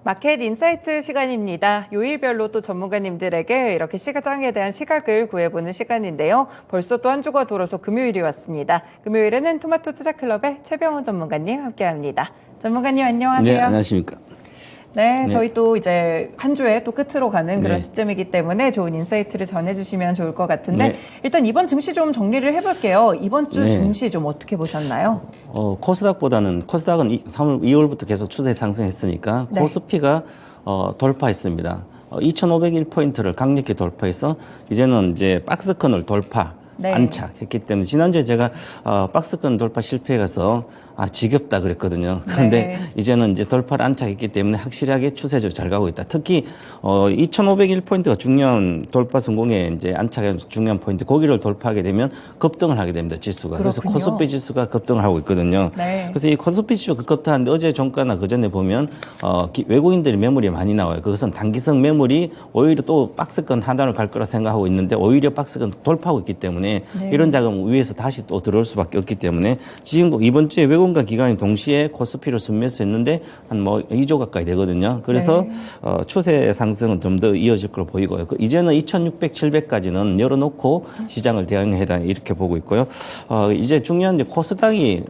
마켓 인사이트 시간입니다. 요일별로 또 전문가님들에게 이렇게 시장에 대한 시각을 구해보는 시간인데요. 벌써 또 한 주가 돌아서 금요일이 왔습니다. 금요일에는 토마토 투자클럽의 최병훈 전문가님 함께합니다. 전문가님 안녕하세요. 네, 안녕하십니까. 네, 저희 또 이제 한 주에 또 끝으로 가는 그런 시점이기 때문에 좋은 인사이트를 전해주시면 좋을 것 같은데 일단 이번 증시 좀 정리를 해볼게요. 이번 주 증시 좀 어떻게 보셨나요? 코스닥은 2월부터 계속 추세 상승했으니까 코스피가 돌파했습니다. 2,501포인트를 강력히 돌파해서 이제는 이제 박스권을 돌파. 안착했기 때문에 지난주에 제가 박스권 돌파 실패해서 지겹다 그랬거든요. 그런데 이제는 이제 돌파를 안착했기 때문에 확실하게 추세적으로 잘 가고 있다. 특히 2,501포인트가 중요한 돌파 성공에 이제 안착의 중요한 포인트. 거기를 돌파하게 되면 급등을 하게 됩니다. 지수가. 그렇군요. 그래서 코스피 지수가 급등을 하고 있거든요. 그래서 이 코스피 지수가 급등하는데 어제 종가나 그전에 보면 외국인들이 매물이 많이 나와요. 그것은 단기성 매물이 오히려 또 박스권 하단을 갈 거라 생각하고 있는데 오히려 박스권 돌파하고 있기 때문에 이런 자금 위에서 다시 또 들어올 수밖에 없기 때문에 지금 이번 주에 외국인과 기관이 동시에 코스피를 순매수했는데 한 2조 가까이 되거든요. 그래서 추세 상승은 좀 더 이어질 걸로 보이고요. 이제는 2,600, 700까지는 열어놓고 시장을 대응해다 이렇게 보고 있고요. 이제 중요한 이제 코스닥이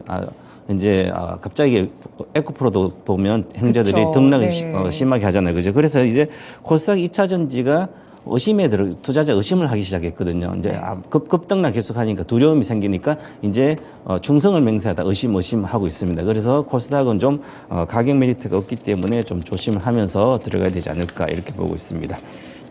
이제 갑자기 에코프로도 보면 행자들이 등락을 심하게 하잖아요. 그죠? 그래서 이제 코스닥 2차 전지가 투자자 의심을 하기 시작했거든요. 이제 급등락 계속하니까 두려움이 생기니까 이제 충성을 맹세하다 의심하고 있습니다. 그래서 코스닥은 좀 가격 메리트가 없기 때문에 좀 조심을 하면서 들어가야 되지 않을까 이렇게 보고 있습니다.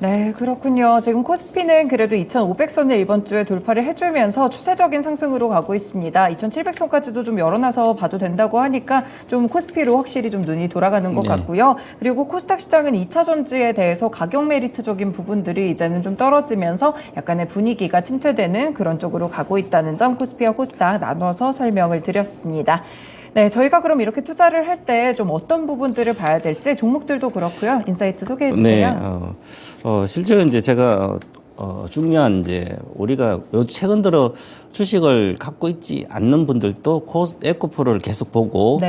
네, 그렇군요. 지금 코스피는 그래도 2,500선을 이번 주에 돌파를 해주면서 추세적인 상승으로 가고 있습니다. 2,700선까지도 좀 열어놔서 봐도 된다고 하니까 좀 코스피로 확실히 좀 눈이 돌아가는 것 같고요. 그리고 코스닥 시장은 2차 전지에 대해서 가격 메리트적인 부분들이 이제는 좀 떨어지면서 약간의 분위기가 침체되는 그런 쪽으로 가고 있다는 점 코스피와 코스닥 나눠서 설명을 드렸습니다. 네, 저희가 그럼 이렇게 투자를 할 때 좀 어떤 부분들을 봐야 될지 종목들도 그렇고요. 인사이트 소개해 주세요. 네, 실제로 이제 제가 중요한 이제 우리가 최근 들어 주식을 갖고 있지 않는 분들도 에코프로를 계속 보고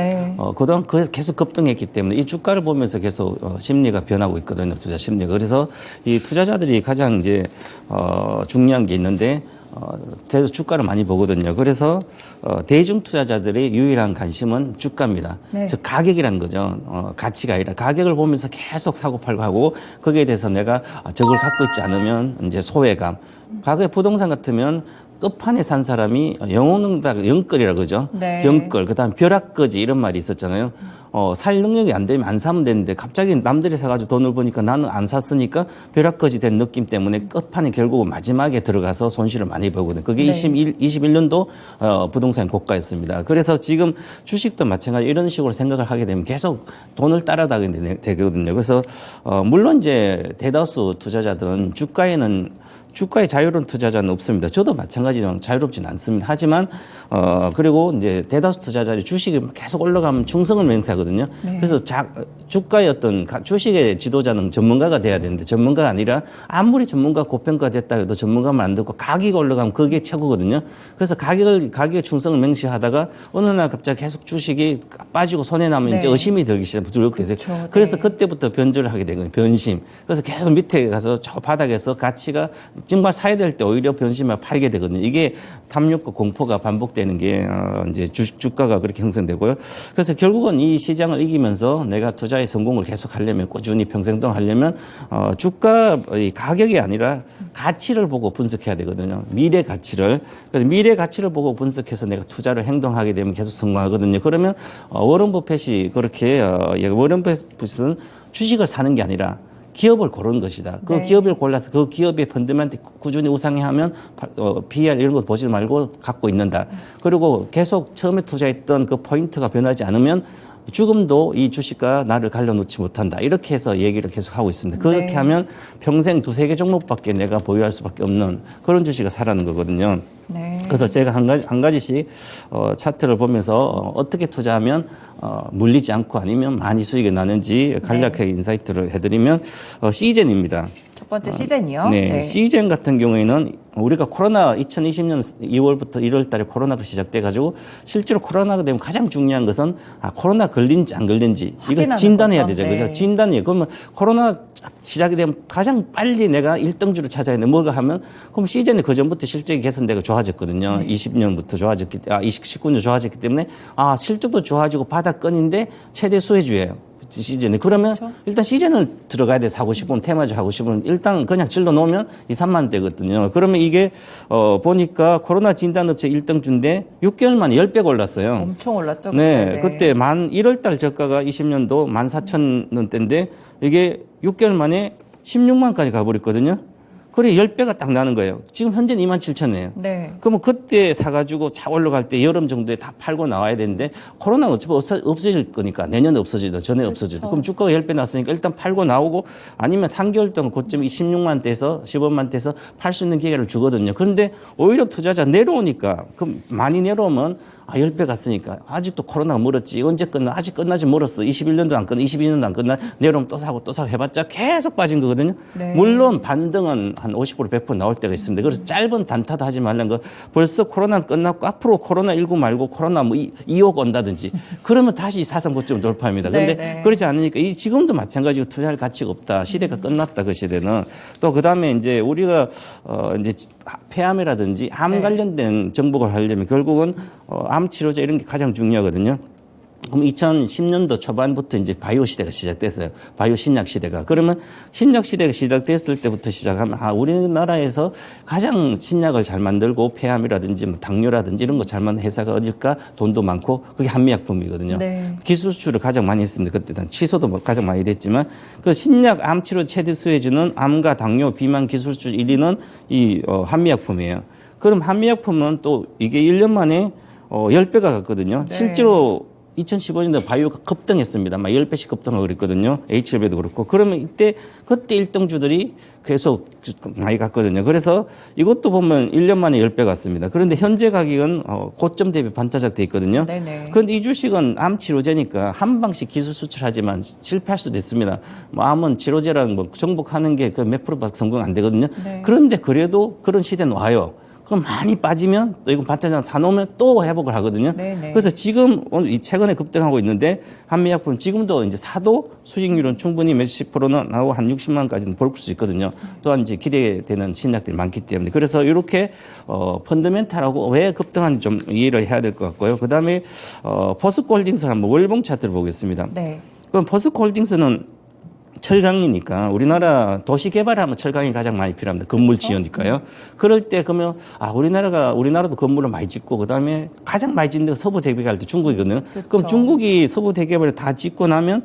그동안 계속 급등했기 때문에 이 주가를 보면서 계속 심리가 변하고 있거든요. 투자 심리가. 그래서 이 투자자들이 가장 이제 중요한 게 있는데 주가를 많이 보거든요. 그래서 대중 투자자들의 유일한 관심은 주가입니다. 즉 가격이라는 거죠. 가치가 아니라 가격을 보면서 계속 사고 팔고 하고 거기에 대해서 내가 저걸 갖고 있지 않으면 이제 소외감. 과거에 부동산 같으면 끝판에 산 사람이 영끌이라고 그러죠. 영끌, 그다음 벼락거지 이런 말이 있었잖아요. 살 능력이 안 되면 안 사면 되는데 갑자기 남들이 사가지고 돈을 버니까 나는 안 샀으니까 벼락거지 된 느낌 때문에 끝판에 결국은 마지막에 들어가서 손실을 많이 보거든요. 그게 21년도 부동산 고가였습니다. 그래서 지금 주식도 마찬가지 이런 식으로 생각을 하게 되면 계속 돈을 따라다니게 되거든요. 그래서 물론 이제 대다수 투자자들은 주가에 자유로운 투자자는 없습니다. 저도 마찬가지로 자유롭지는 않습니다. 하지만 그리고 이제 대다수 투자자들이 주식이 계속 올라가면 충성을 맹세하거든요. 그래서 주가의 어떤 주식의 지도자는 전문가가 돼야 되는데 전문가가 아니라 아무리 전문가 고평가됐다 해도 전문가만 안 듣고 가격이 올라가면 그게 최고거든요. 그래서 가격에 충성을 맹세하다가 어느 날 갑자기 계속 주식이 빠지고 손해 나면 이제 의심이 들기 시작하게 돼요. 그래서 그때부터 변절을 하게 되거든요. 변심. 그래서 계속 밑에 가서 저 바닥에서 가치가 정말 사야 될 때 오히려 변심을 팔게 되거든요. 이게 탐욕과 공포가 반복되는 게 이제 주가가 그렇게 형성되고요. 그래서 결국은 이 시장을 이기면서 내가 투자의 성공을 계속 하려면 꾸준히 평생 동안 하려면 가격이 아니라 가치를 보고 분석해야 되거든요. 미래 가치를. 그래서 미래 가치를 보고 분석해서 내가 투자를 행동하게 되면 계속 성공하거든요. 그러면 워런 버핏이 그렇게 워런 버핏은 주식을 사는 게 아니라 기업을 고르는 것이다. 그 기업을 골라서 그 기업의 펀드멘트 꾸준히 우상향하면 PER 이런 거 보지 말고 갖고 있는다. 그리고 계속 처음에 투자했던 그 포인트가 변하지 않으면 죽음도 이 주식과 나를 갈려놓지 못한다. 이렇게 해서 얘기를 계속 하고 있습니다. 그렇게 하면 평생 2-3개 종목밖에 내가 보유할 수밖에 없는 그런 주식을 사라는 거거든요. 그래서 제가 한 가지씩 차트를 보면서 어떻게 투자하면 물리지 않고 아니면 많이 수익이 나는지 간략하게 인사이트를 해드리면 시즌입니다. 번째 시젠이요. 네. 시젠 같은 경우에는 우리가 코로나 2020년 2월부터 1월 달에 코로나가 시작돼가지고 실제로 코로나가 되면 가장 중요한 것은 코로나 걸린지 안 걸린지 이거 진단해야 되죠. 그죠? 진단이에요. 그러면 코로나 시작이 되면 가장 빨리 내가 1등주를 찾아야 돼. 뭐가 하면 그럼 시즌에 그 전부터 실적이 개선되고 좋아졌거든요. 20년부터 좋아졌기 19년 좋아졌기 때문에 실적도 좋아지고 바닥권인데 최대 수혜주예요. 시즌에. 그러면 그렇죠. 일단 시즌을 들어가야 돼. 사고 싶으면 테마주 하고 싶으면 일단 그냥 질러 놓으면 2, 3만 대거든요. 그러면 이게 보니까 코로나 진단업체 1등주인데 6개월 만에 10배 올랐어요. 엄청 올랐죠. 네. 그때 1월 달 저가가 20년도 14,000원대인데 이게 6개월 만에 16만까지 가버렸거든요. 그래 10배가 딱 나는 거예요. 지금 현재는 27,000원이에요. 네. 그러면 그때 사가지고 차 올라갈 때 여름 정도에 다 팔고 나와야 되는데 코로나가 어차피 없어질 거니까 내년에 없어지든 전에 없어지든 그럼 주가가 10배 났으니까 일단 팔고 나오고 아니면 3개월 동안 고점이 16만 대에서 15만 대에서 팔 수 있는 기회를 주거든요. 그런데 오히려 투자자 내려오니까 그럼 많이 내려오면 10배 갔으니까 아직도 코로나가 멀었지. 언제 끝나? 아직 끝나지 멀었어. 21년도 안 끝나. 22년도 안 끝나. 내려오면 또 사고 해봤자 계속 빠진 거거든요. 네. 물론 반등은 한 50% 100% 나올 때가 있습니다. 그래서 짧은 단타도 하지 말라는 거. 벌써 코로나는 끝났고 앞으로 코로나19 말고 코로나 2호 온다든지 그러면 다시 사상 고점 돌파합니다. 그런데 그렇지 않으니까 지금도 마찬가지로 투자할 가치가 없다. 시대가 끝났다. 그 시대는. 또 그다음에 이제 우리가 이제 폐암이라든지 암 관련된 정보를 하려면 결국은 암 치료제 이런 게 가장 중요하거든요. 그럼 2010년도 초반부터 이제 바이오 시대가 시작됐어요. 바이오 신약 시대가. 그러면 신약 시대가 시작됐을 때부터 시작하면 우리나라에서 가장 신약을 잘 만들고 폐암이라든지 뭐 당뇨라든지 이런 거 잘 만든 회사가 어딜까? 돈도 많고 그게 한미약품이거든요. 네. 기술 수출을 가장 많이 했습니다. 그때는 취소도 가장 많이 됐지만 그 신약 암 치료 최대 수혜주는 암과 당뇨, 비만 기술 수출 1위는 이 한미약품이에요. 그럼 한미약품은 또 이게 1년 만에 10배가 갔거든요. 네. 실제로 2015년도에 바이오가 급등했습니다. 막 10배씩 급등하고 그랬거든요. HLB도 그렇고. 그러면 그때 1등주들이 계속 많이 갔거든요. 그래서 이것도 보면 1년 만에 10배 갔습니다. 그런데 현재 가격은 고점 대비 반타작 돼 있거든요. 네네. 그런데 이 주식은 암 치료제니까 한 방씩 기술 수출하지만 실패할 수도 있습니다. 뭐 암은 치료제랑 뭐 정복하는 게 그 몇 프로밖에 성공 안 되거든요. 네. 그런데 그래도 그런 시대는 와요. 그럼 많이 빠지면 또 이거 반타작 사놓으면 또 회복을 하거든요. 네네. 그래서 지금 최근에 급등하고 있는데 한미약품 지금도 이제 사도 수익률은 충분히 몇십 프로는 나오고 한 60만까지는 볼 수 있거든요. 또한 이제 기대되는 신약들이 많기 때문에 그래서 이렇게 펀더멘탈하고 왜 급등하는지 좀 이해를 해야 될 것 같고요. 그다음에 포스코홀딩스 한번 월봉 차트를 보겠습니다. 네. 그럼 포스코홀딩스는 철강이니까 우리나라 도시 개발하면 철강이 가장 많이 필요합니다. 건물 지으니까요. 그럴 때 그러면 우리나라도 건물을 많이 짓고 그다음에 가장 많이 짓는 데가 서부 대개발 때 중국이거든요. 그렇죠. 그럼 중국이 서부 대개발을 다 짓고 나면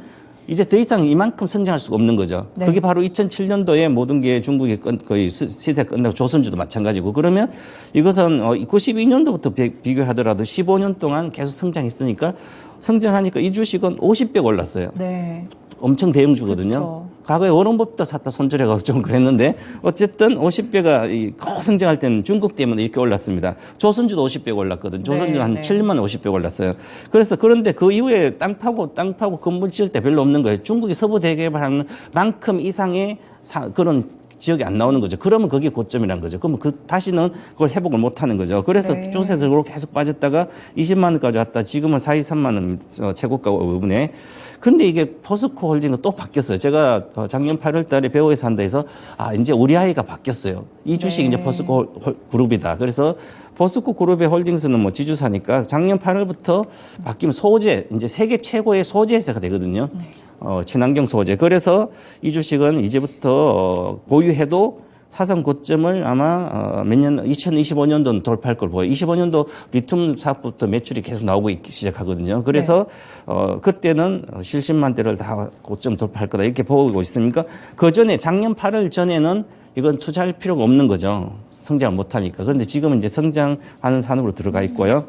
이제 더 이상 이만큼 성장할 수가 없는 거죠. 네. 그게 바로 2007년도에 모든 게 중국이 거의 시대 끝나고 조선주도 마찬가지고 그러면 이것은 92년도부터 비교하더라도 15년 동안 계속 성장했으니까 성장하니까 이 주식은 50배 올랐어요. 네. 엄청 대형주거든요. 그렇죠. 과거에 워런버핏도 샀다 손절해가지고 좀 그랬는데 어쨌든 50배가 고성장할 때는 중국 때문에 이렇게 올랐습니다. 조선주도 50배가 올랐거든요. 조선주는 한 7만 50배 올랐어요. 그래서 그런데 그 이후에 땅 파고 건물 지을 때 별로 없는 거예요. 중국이 서부 대개발하는 만큼 이상의 그런 지역이 안 나오는 거죠. 그러면 그게 고점이라는 거죠. 그러면 다시는 그걸 회복을 못 하는 거죠. 그래서 추세적으로 계속 빠졌다가 20만 원까지 왔다. 지금은 43만 원 최고가 부분에. 그런데 이게 포스코 홀딩은 또 바뀌었어요. 제가 작년 8월 달에 배우에서 한다 해서 이제 우리 아이가 바뀌었어요. 이 주식이 이제 포스코 그룹이다. 그래서 포스코 그룹의 홀딩스는 뭐 지주사니까 작년 8월부터 바뀌면 소재, 이제 세계 최고의 소재 회사가 되거든요. 친환경 소재. 그래서 이 주식은 이제부터 보유해도 사상 고점을 아마 2025년도는 돌파할 걸 보여요. 25년도 리튬 사업부터 매출이 계속 나오고 있기 시작하거든요. 그래서 그때는 실십만 대를 다 고점 돌파할 거다 이렇게 보고 있으니까 그 전에 작년 8월 전에는 이건 투자할 필요가 없는 거죠. 성장 못 하니까. 그런데 지금은 이제 성장하는 산업으로 들어가 있고요.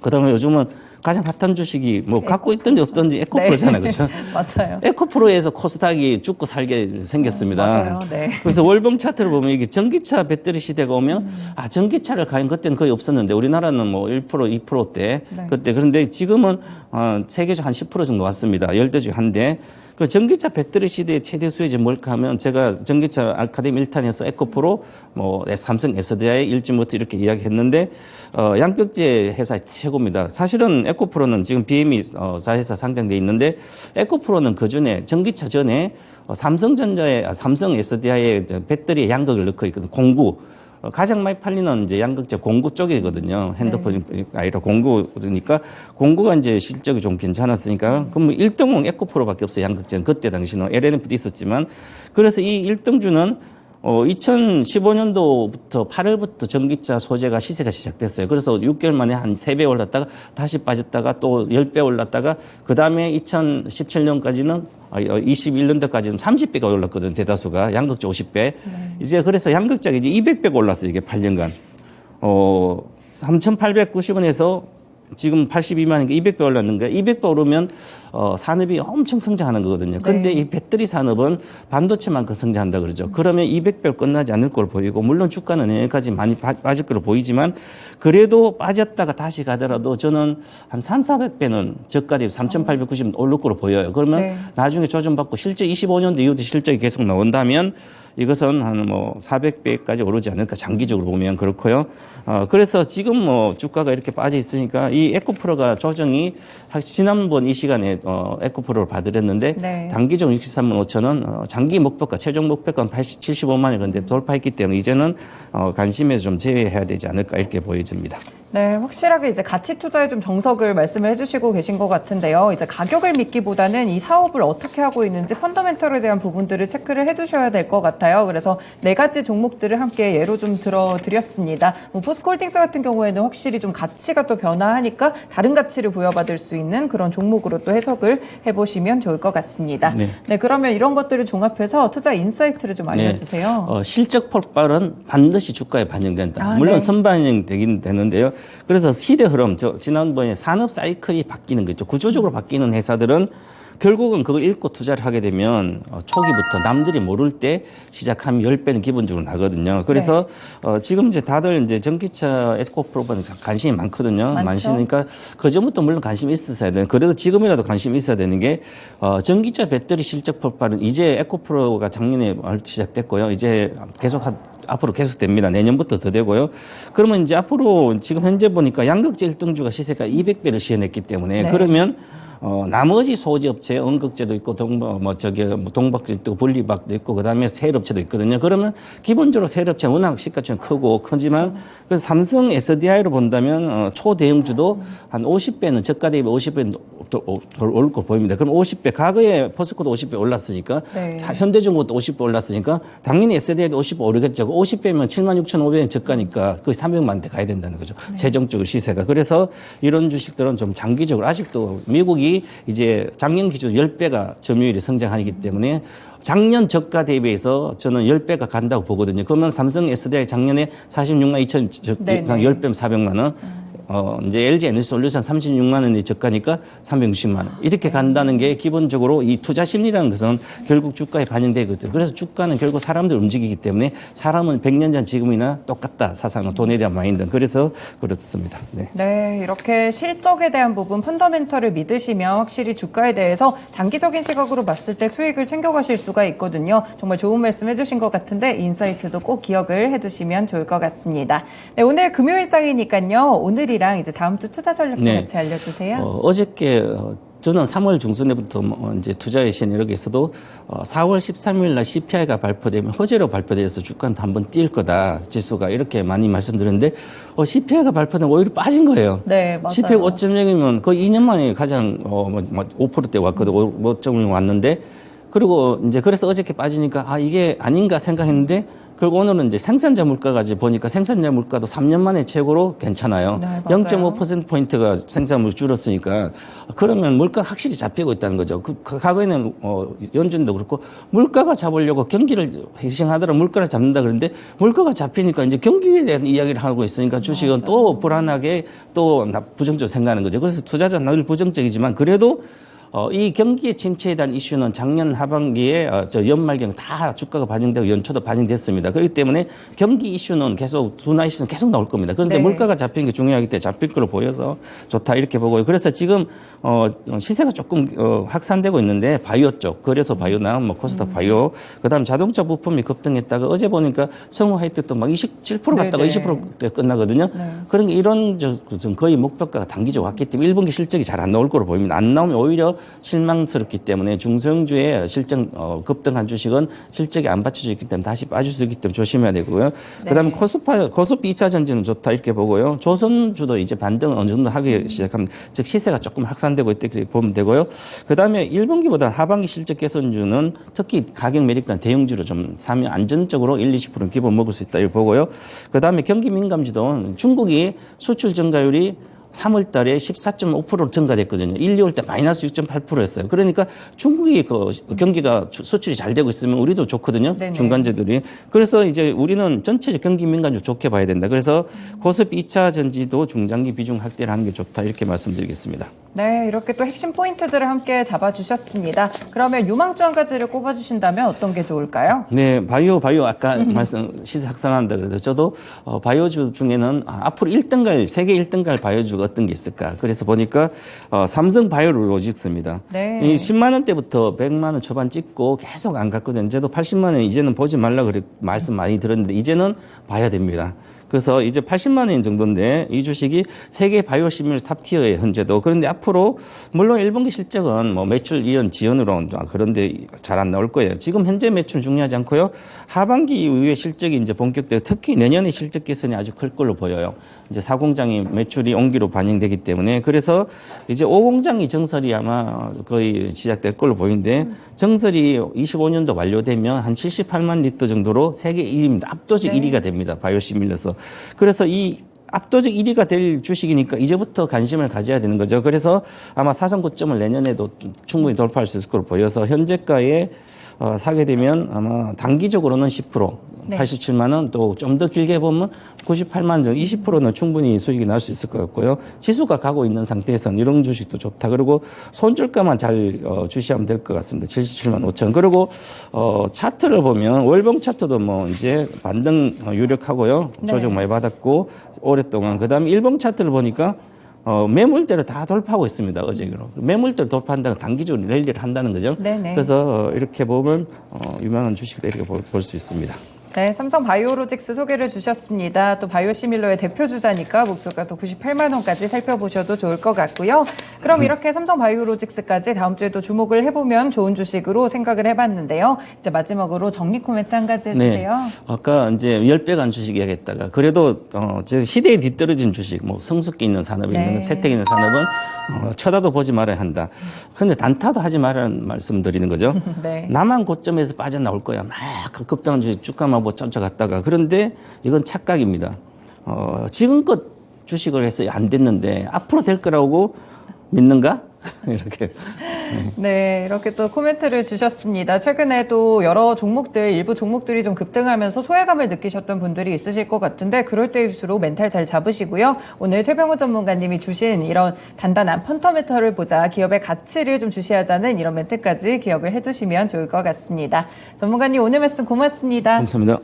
그다음에 요즘은 가장 핫한 주식이 뭐 갖고 있든지 없든지 에코프로잖아요. 그렇죠? 맞아요. 에코프로에서 코스닥이 죽고 살게 생겼습니다. 맞아요. 네. 그래서 월봉 차트를 보면 이게 전기차 배터리 시대가 오면 전기차를 가는 그때는 거의 없었는데 우리나라는 뭐 1%, 2%대 그때 그런데 지금은 세계적 한 10% 정도 왔습니다. 10대 중에 한 대. 그 전기차 배터리 시대의 최대 수혜지 뭘까 하면 제가 전기차 아카데미 1탄에서 에코프로 뭐 삼성 SDI 일지모터 이렇게 이야기했는데 양극재 회사 최고입니다. 사실은 에코프로는 지금 BM이 4회사 상장돼 있는데 에코프로는 그 전에 전기차 전에 삼성 SDI의 배터리에 양극을 넣고 있거든요. 공구. 가장 많이 팔리는 이제 양극재 공구 쪽이거든요. 핸드폰이 아니라 공구니까 공구가 이제 실적이 좀 괜찮았으니까 그럼 1등은 에코프로밖에 없어요. 양극재는 그때 당시는 LNF도 있었지만 그래서 이 1등주는 2015년도부터 8월부터 전기차 소재가 시세가 시작됐어요. 그래서 6개월 만에 한 3배 올랐다가 다시 빠졌다가 또 10배 올랐다가 그 다음에 2017년까지는 21년도까지는 30배가 올랐거든요. 대다수가 양극재 50배. 이제 그래서 양극재가 이제 200배가 올랐어요. 이게 8년간. 3,890원에서 지금 82만이니까 200배 올랐는 거예요. 200배 오르면 산업이 엄청 성장하는 거거든요. 그런데 이 배터리 산업은 반도체만큼 성장한다 그러죠. 그러면 200배 끝나지 않을 걸로 보이고 물론 주가는 내년까지 많이 빠질 걸로 보이지만 그래도 빠졌다가 다시 가더라도 저는 한 3,400배는 저가 대비 3,890원 오를 걸로 보여요. 그러면 나중에 조정받고 실제 25년도 이후도 실적이 계속 나온다면 이것은 한 뭐 400배까지 오르지 않을까 장기적으로 보면 그렇고요. 그래서 지금 뭐 주가가 이렇게 빠져 있으니까 이 에코프로가 조정이 지난번 이 시간에 에코프로를 받으랬는데 단기적으로 63만 5천 원, 장기 목표가 최종 목표가 75만 원 그런데 돌파했기 때문에 이제는 관심에서 좀 제외해야 되지 않을까 이렇게 보여집니다. 네, 확실하게 이제 가치 투자에 좀 정석을 말씀을 해주시고 계신 것 같은데요. 이제 가격을 믿기보다는 이 사업을 어떻게 하고 있는지 펀더멘털에 대한 부분들을 체크를 해두셔야 될 것 같아요. 그래서 4가지 종목들을 함께 예로 좀 들어드렸습니다. 뭐 포스코홀딩스 같은 경우에는 확실히 좀 가치가 또 변화하니까 다른 가치를 부여받을 수 있는 그런 종목으로 또 해석을 해보시면 좋을 것 같습니다. 네, 그러면 이런 것들을 종합해서 투자 인사이트를 좀 알려주세요. 실적 폭발은 반드시 주가에 반영된다. 물론 선반영 되긴 되는데요. 그래서 시대 흐름, 지난번에 산업 사이클이 바뀌는 거죠. 구조적으로 바뀌는 회사들은 결국은 그걸 읽고 투자를 하게 되면 초기부터 남들이 모를 때 시작하면 10배는 기본적으로 나거든요. 그래서 지금 이제 다들 이제 전기차 에코프로는 관심이 많거든요. 많으시니까 그전부터 물론 관심이 있었어야 되는. 그래도 지금이라도 관심이 있어야 되는 게 전기차 배터리 실적 폭발은 이제 에코프로가 작년에 시작됐고요. 이제 앞으로 계속됩니다. 내년부터 더 되고요. 그러면 이제 앞으로 지금 현재 보니까 양극재 1등주가 시세가 200배를 시현했기 때문에 그러면 나머지 소지업체, 언극재도 있고, 동박도 있고, 분리박도 있고, 그 다음에 세일업체도 있거든요. 그러면 기본적으로 세일업체는 워낙 시가총이 크지만, 그래서 삼성 SDI로 본다면, 초대형주도 한 50배는, 저가 대비 50배는 올 거 보입니다. 그럼 50배, 과거에 포스코도 50배 올랐으니까, 현대중공업도 50배 올랐으니까, 당연히 SDI도 50배 오르겠죠. 50배면 76,500원 저가니까, 거의 300만 원대 가야 된다는 거죠. 최종적으로 시세가. 그래서 이런 주식들은 좀 장기적으로, 아직도 미국이 이제 작년 기준 10배가 점유율이 성장하기 때문에 작년 저가 대비해서 저는 10배가 간다고 보거든요. 그러면 삼성 SDI 작년에 46만 2천 10배면 400만 원. 이제 LG 에너지솔루션 36만 원이 저가니까 360만 원. 이렇게 간다는 게 기본적으로 이 투자 심리라는 것은 결국 주가에 반영되거든요. 그래서 주가는 결국 사람들 움직이기 때문에 사람은 100년 전 지금이나 똑같다. 사상은 돈에 대한 마인드. 그래서 그렇습니다. 네, 이렇게 실적에 대한 부분 펀더멘털을 믿으시면 확실히 주가에 대해서 장기적인 시각으로 봤을 때 수익을 챙겨가실 수가 있거든요. 정말 좋은 말씀 해주신 것 같은데 인사이트도 꼭 기억을 해두시면 좋을 것 같습니다. 네, 오늘 금요일장이니까요. 오늘이랑 이제 다음 주 투자 전략도 같이 알려주세요. 어저께 저는 3월 중순에부터 이제 투자의 시너기에서도 4월 13일 날 CPI가 발표되면 호재로 발표돼서 주가는 한번 뛸 거다. 지수가 이렇게 많이 말씀드렸는데 CPI가 발표되면 오히려 빠진 거예요. 네, 맞아요. CPI 5.0이면 거의 2년 만에 가장 5%대 왔거든. 5.0 왔는데 그리고 이제 그래서 어저께 빠지니까 이게 아닌가 생각했는데 그리고 오늘은 이제 생산자 물가가 보니까 생산자 물가도 3년 만에 최고로 괜찮아요. 0.5%포인트가 생산물 줄었으니까 그러면 물가가 확실히 잡히고 있다는 거죠. 과거에는 연준도 그렇고 물가가 잡으려고 경기를 희생하더라도 물가를 잡는다 그러는데 물가가 잡히니까 이제 경기에 대한 이야기를 하고 있으니까 주식은 또 불안하게 또 부정적으로 생각하는 거죠. 그래서 투자자는 늘 부정적이지만 그래도 이 경기의 침체에 대한 이슈는 작년 하반기에 저 연말경 다 주가가 반영되고 연초도 반영됐습니다. 그렇기 때문에 경기 이슈는 계속 둔화 이슈는 계속 나올 겁니다. 그런데 네. 물가가 잡히는 게 중요하기 때문에 잡힐 걸로 보여서 좋다 이렇게 보고요. 그래서 지금 시세가 조금 확산되고 있는데 바이오 쪽, 거래소 바이오나 뭐 코스닥 바이오, 그다음 자동차 부품이 급등했다가 어제 보니까 성우 하이텍도 막 27% 갔다가 네네. 20%대 끝나거든요. 네. 그런 이런 거의 목표가가 단기적으로 왔기 때문에 1분기 실적이 잘 안 나올 거로 보입니다. 안 나오면 오히려 실망스럽기 때문에 중소형주의 실적 급등한 주식은 실적이 안 받쳐져 있기 때문에 다시 빠질 수 있기 때문에 조심해야 되고요. 네. 그다음에 코스피 2차 전지는 좋다 이렇게 보고요. 조선주도 이제 반등을 어느 정도 하기 시작합니다. 즉 시세가 조금 확산되고 있다 이렇게 보면 되고요. 그다음에 1분기보다 하반기 실적 개선주는 특히 가격 매력단 대형주로 좀 사면 안전적으로 1-20% 기본 먹을 수 있다 이렇게 보고요. 그다음에 경기 민감주도 중국이 수출 증가율이 3월 달에 14.5% 증가됐거든요. 1, 2월 때 마이너스 6.8%였어요. 그러니까 중국이 그 경기가 수출이 잘 되고 있으면 우리도 좋거든요. 네네. 중간재들이. 그래서 이제 우리는 전체 경기 민감주 좋게 봐야 된다. 그래서 코스피 2차 전지도 중장기 비중 확대를 하는 게 좋다. 이렇게 말씀드리겠습니다. 네, 이렇게 또 핵심 포인트들을 함께 잡아주셨습니다. 그러면 유망주 한 가지를 꼽아주신다면 어떤 게 좋을까요? 네, 바이오 아까 말씀 시세 확산한다 그래서 저도 바이오주 중에는 앞으로 1등 갈 세계 1등 갈 바이오주가 어떤 게 있을까? 그래서 보니까 삼성 바이오로직스입니다. 네. 이 10만 원대부터 100만 원 초반 찍고 계속 안 갔거든요. 저도 80만 원 이제는 보지 말라 그래 말씀 많이 들었는데 이제는 봐야 됩니다. 그래서 이제 80만 원 정도인데 이 주식이 세계 바이오 시밀 탑티어에 현재도. 그런데 앞으로 물론 1분기 실적은 뭐 매출 이연 지연으로 그런데 잘 안 나올 거예요. 지금 현재 매출 중요하지 않고요. 하반기 이후에 실적이 이제 본격적으로 특히 내년에 실적 개선이 아주 클 걸로 보여요. 이제 4공장이 매출이 온기로 반영되기 때문에 그래서 이제 5공장이 정설이 아마 거의 시작될 걸로 보이는데 정설이 25년도 완료되면 한 78만 리터 정도로 세계 1위입니다. 압도적 네. 1위가 됩니다. 바이오시밀러서. 그래서 이 압도적 1위가 될 주식이니까 이제부터 관심을 가져야 되는 거죠. 그래서 아마 사상 고점을 내년에도 충분히 돌파할 수 있을 걸로 보여서 현재가에 사게 되면 아마 단기적으로는 10%, 네. 87만 원, 또 좀 더 길게 보면 98만 원 정도, 20%는 충분히 수익이 날 수 있을 것 같고요. 지수가 가고 있는 상태에서는 이런 주식도 좋다. 그리고 손절가만 잘 주시하면 될 것 같습니다. 77만 5천. 그리고 차트를 보면 월봉 차트도 뭐 이제 반등 유력하고요. 네. 조정 많이 받았고 오랫동안. 그다음에 일봉 차트를 보니까 매물대로 다 돌파하고 있습니다. 어제로. 매물대로 돌파한다고 단기적으로 랠리를 한다는 거죠. 네네. 그래서 이렇게 보면 유명한 주식들 이렇게 볼 수 있습니다. 네, 삼성 바이오로직스 소개를 주셨습니다. 또 바이오시밀러의 대표 주자니까 목표가 또 98만 원까지 살펴보셔도 좋을 것 같고요. 그럼 이렇게 삼성 바이오로직스까지 다음 주에 또 주목을 해보면 좋은 주식으로 생각을 해봤는데요. 이제 마지막으로 정리 코멘트 한 가지 해주세요. 네. 아까 이제 10배 간 주식 이야기했다가 그래도 시대에 뒤떨어진 주식, 뭐 성숙기 있는 산업이 네. 있는 세택 있는 산업은 쳐다도 보지 말아야 한다. 그런데 단타도 하지 말라는 말씀드리는 거죠. 네. 나만 고점에서 빠져나올 거야. 막 급등한 주식 주가만 뭐 쫓아갔다가 그런데 이건 착각입니다. 지금껏 주식을 해서 안 됐는데 앞으로 될 거라고 믿는가? 이렇게. 네, 이렇게 또 코멘트를 주셨습니다. 최근에도 여러 종목들, 일부 종목들이 좀 급등하면서 소외감을 느끼셨던 분들이 있으실 것 같은데 그럴 때일수록 멘탈 잘 잡으시고요. 오늘 최병호 전문가님이 주신 이런 단단한 펀더멘털을 보자, 기업의 가치를 좀 주시하자는 이런 멘트까지 기억을 해주시면 좋을 것 같습니다. 전문가님 오늘 말씀 고맙습니다. 감사합니다.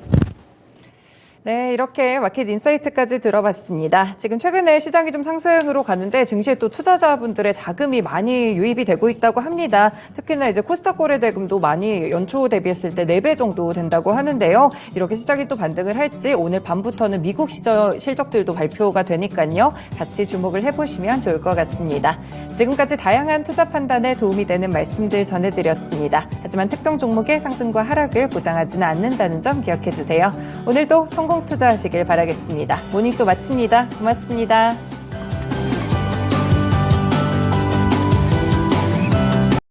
네, 이렇게 마켓 인사이트까지 들어봤습니다. 지금 최근에 시장이 좀 상승으로 가는데 증시에 또 투자자분들의 자금이 많이 유입이 되고 있다고 합니다. 특히나 이제 코스닥 거래대금도 많이 연초 대비했을 때 4배 정도 된다고 하는데요. 이렇게 시장이 또 반등을 할지 오늘 밤부터는 미국 실적들도 발표가 되니까요. 같이 주목을 해보시면 좋을 것 같습니다. 지금까지 다양한 투자 판단에 도움이 되는 말씀들 전해드렸습니다. 하지만 특정 종목의 상승과 하락을 보장하지는 않는다는 점 기억해 주세요. 오늘도 성공 투자하시길 바라겠습니다. 모닝쇼 마칩니다. 고맙습니다.